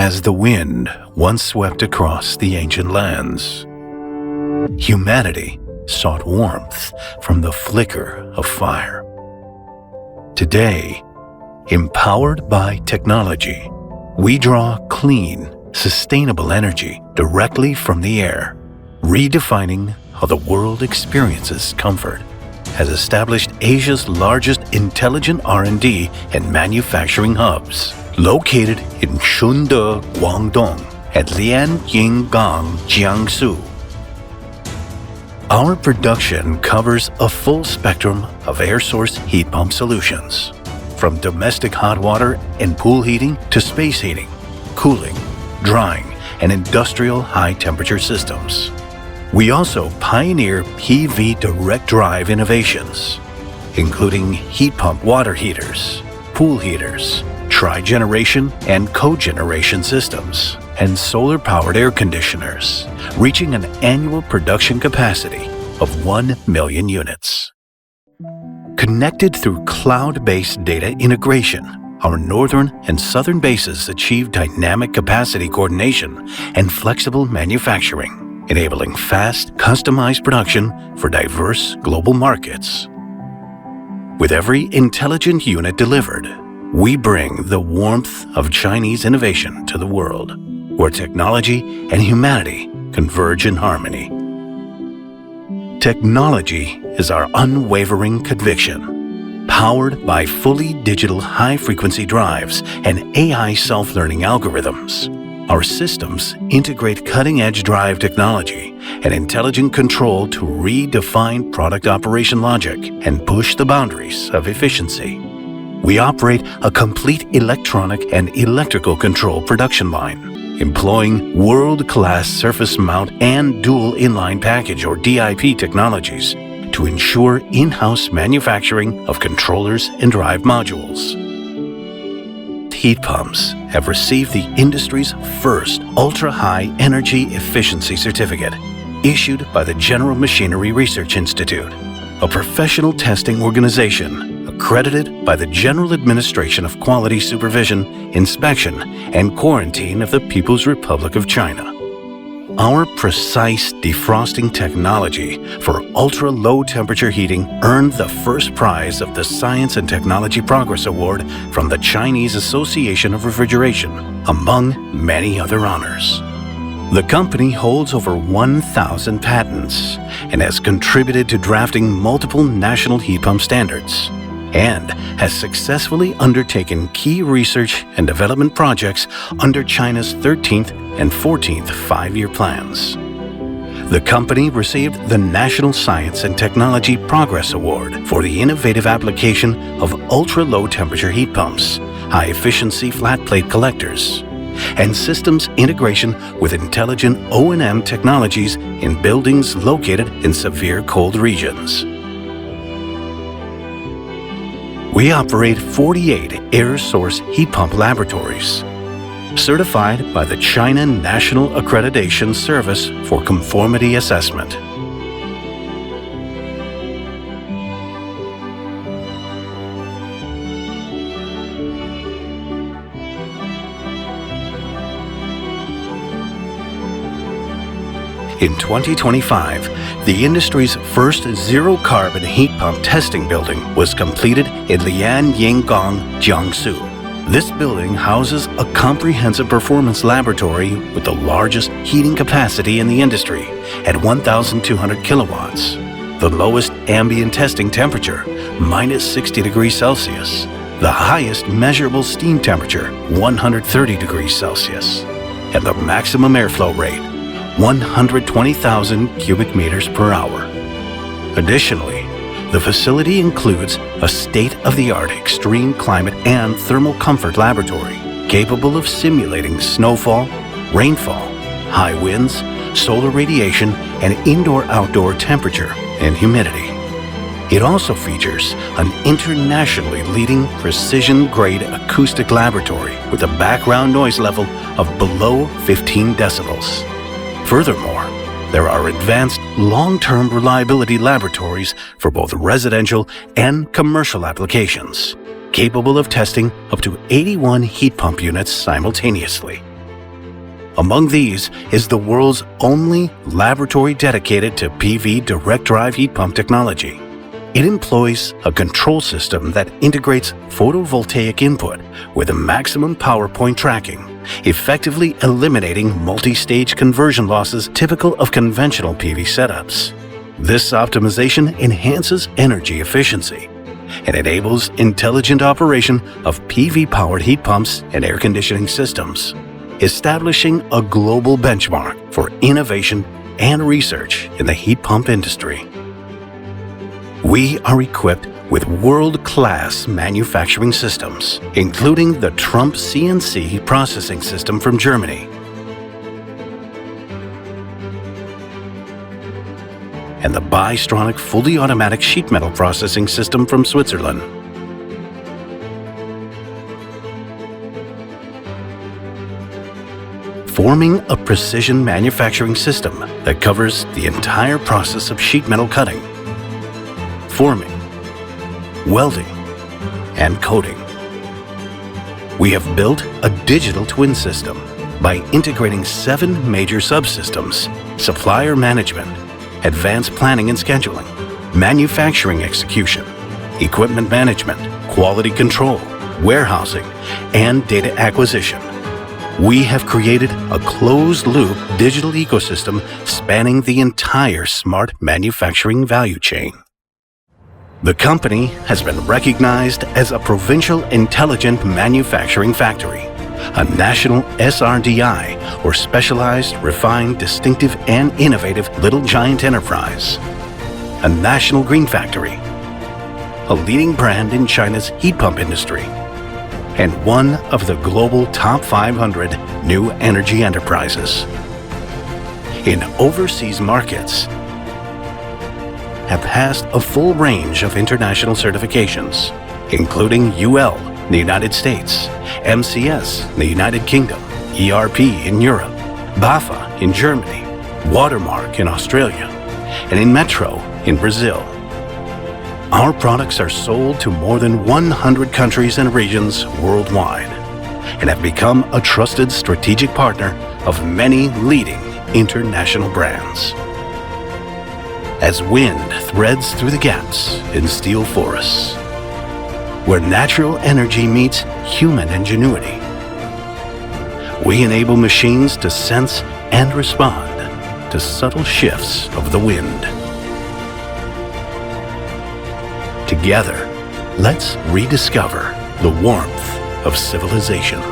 as the wind once swept across the ancient lands. Humanity sought warmth from the flicker of fire. Today, empowered by technology, we draw clean, sustainable energy directly from the air, redefining how the world experiences comfort. Has established Asia's largest intelligent R&D and manufacturing hubs, located in Shunde, Guangdong, and Lianyinggang, Jiangsu. Our production covers a full spectrum of air source heat pump solutions, from domestic hot water and pool heating to space heating, cooling, drying, and industrial high-temperature systems. We also pioneer PV direct drive innovations, including heat pump water heaters, pool heaters, tri-generation and cogeneration systems, and solar-powered air conditioners, reaching an annual production capacity of 1 million units. Connected through cloud-based data integration, our northern and southern bases achieve dynamic capacity coordination and flexible manufacturing, enabling fast, customized production for diverse global markets. With every intelligent unit delivered, we bring the warmth of Chinese innovation to the world, where technology and humanity converge in harmony. Technology is our unwavering conviction. Powered by fully digital high-frequency drives and AI self-learning algorithms, our systems integrate cutting-edge drive technology and intelligent control to redefine product operation logic and push the boundaries of efficiency. We operate a complete electronic and electrical control production line, employing world-class surface mount and dual inline package or DIP technologies to ensure in-house manufacturing of controllers and drive modules. Heat pumps have received the industry's first ultra-high energy efficiency certificate, issued by the General Machinery Research Institute, a professional testing organization accredited by the General Administration of Quality Supervision, Inspection, and Quarantine of the People's Republic of China. Our precise defrosting technology for ultra-low temperature heating earned the first prize of the Science and Technology Progress Award from the Chinese Association of Refrigeration, among many other honors. The company holds over 1,000 patents and has contributed to drafting multiple national heat pump standards, and has successfully undertaken key research and development projects under China's 13th and 14th five-year plans. The company received the National Science and Technology Progress Award for the innovative application of ultra-low temperature heat pumps, high-efficiency flat-plate collectors, and systems integration with intelligent O&M technologies in buildings located in severe cold regions. We operate 48 air source heat pump laboratories, certified by the China National Accreditation Service for Conformity Assessment. In 2025, the industry's first zero-carbon heat pump testing building was completed in Lianyinggang, Jiangsu. This building houses a comprehensive performance laboratory with the largest heating capacity in the industry at 1,200 kilowatts, the lowest ambient testing temperature, minus 60 degrees Celsius, the highest measurable steam temperature, 130 degrees Celsius, and the maximum airflow rate, 120,000 cubic meters per hour. Additionally, the facility includes a state-of-the-art extreme climate and thermal comfort laboratory capable of simulating snowfall, rainfall, high winds, solar radiation, and indoor-outdoor temperature and humidity. It also features an internationally leading precision-grade acoustic laboratory with a background noise level of below 15 decibels. Furthermore, there are advanced long-term reliability laboratories for both residential and commercial applications, capable of testing up to 81 heat pump units simultaneously. Among these is the world's only laboratory dedicated to PV direct drive heat pump technology. It employs a control system that integrates photovoltaic input with a maximum power point tracking, effectively eliminating multi-stage conversion losses typical of conventional PV setups. This optimization enhances energy efficiency and enables intelligent operation of PV-powered heat pumps and air conditioning systems, establishing a global benchmark for innovation and research in the heat pump industry. We are equipped with world-class manufacturing systems, including the Trump CNC processing system from Germany and the Bystronic fully automatic sheet metal processing system from Switzerland. Forming a precision manufacturing system that covers the entire process of sheet metal cutting, forming, welding, and coating. We have built a digital twin system by integrating 7 major subsystems: supplier management, advanced planning and scheduling, manufacturing execution, equipment management, quality control, warehousing, and data acquisition. We have created a closed-loop digital ecosystem spanning the entire smart manufacturing value chain. The company has been recognized as a provincial intelligent manufacturing factory, a national SRDI, or Specialized, Refined, Distinctive, and Innovative Little Giant Enterprise, a national green factory, a leading brand in China's heat pump industry, and one of the global top 500 new energy enterprises. In overseas markets, have passed a full range of international certifications, including UL in the United States, MCS in the United Kingdom, ERP in Europe, BAFA in Germany, Watermark in Australia, and in Metro in Brazil. Our products are sold to more than 100 countries and regions worldwide and have become a trusted strategic partner of many leading international brands. As wind threads through the gaps in steel forests, where natural energy meets human ingenuity, we enable machines to sense and respond to subtle shifts of the wind. Together, let's rediscover the warmth of civilization.